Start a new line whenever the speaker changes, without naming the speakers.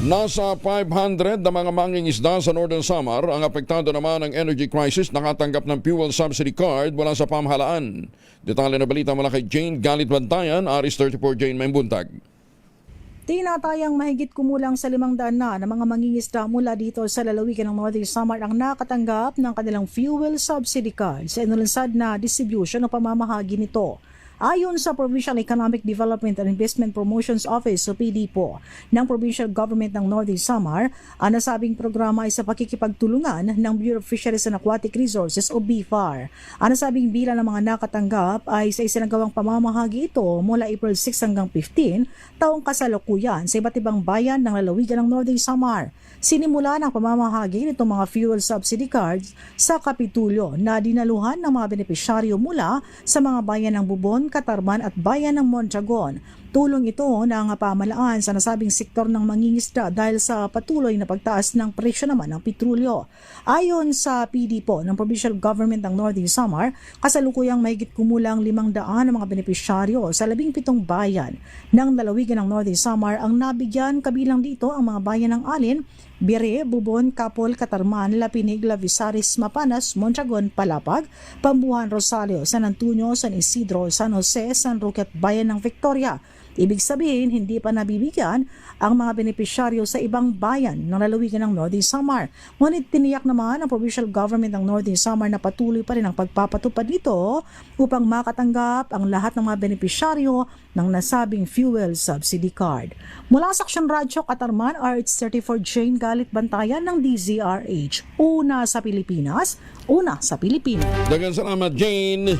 Nasa 500 na mga mangingisda sa Northern Samar ang apektado naman ng energy crisis nakatanggap ng fuel subsidy card mula sa pamahalaan. Detalye na balita mula kay Jane Galit Bantayan, Aris 34 Jane Membuntag.
Tinatayang mahigit kumulang sa 500 na mga mangingisda mula dito sa lalawigan ng Northern Samar ang nakatanggap ng kanilang fuel subsidy card sa inulunsad na distribution o pamamahagi nito. Ayon sa Provincial Economic Development and Investment Promotions Office o PDPO ng Provincial Government ng Northern Samar, ang nasabing programa ay sa pakikipagtulungan ng Bureau of Fisheries and Aquatic Resources o BFAR. Ang nasabing bilang ng mga nakatanggap ay sa isinagawang pamamahagi ito mula April 6 hanggang 15 taong kasalukuyan sa iba't ibang bayan ng lalawigan ng Northern Samar. Sinimula ng pamamahagi nitong mga fuel subsidy cards sa Kapitulyo na dinaluhan ng mga benepisyaryo mula sa mga bayan ng Bubon, Catarman at bayan ng Mondragon. Tulong ito ng pamahalaan sa nasabing sektor ng mangingisda dahil sa patuloy na pagtaas ng presyo naman ng petrolyo. Ayon sa PDPO ng Provincial Government ng Northern Samar, kasalukuyang mahigit kumulang 500 na mga benepisyaryo sa 17 bayan ng lalawigan ng Northern Samar ang nabigyan, kabilang dito ang mga bayan ng Alin, Bire, Bubon, Kapol, Catarman, Lapinig, Lavisaris, Mapanas, Mondragon, Palapag, Pambuhan, Rosario, San Antonio, San Isidro, San Jose, San Roque at bayan ng Victoria. Ibig sabihin, hindi pa nabibigyan ang mga benepisyaryo sa ibang bayan ng lalawigan ng Northern Samar. Ngunit tiniyak naman ang Provincial Government ng Northern Samar na patuloy pa rin ang pagpapatupad nito upang makatanggap ang lahat ng mga benepisyaryo ng nasabing fuel subsidy card. Mula sa Aksyon Radyo Catarman, RH34 Jane Galit Bantayan ng DZRH. Una sa Pilipinas, una sa Pilipinas.
Daghang salamat, Jane.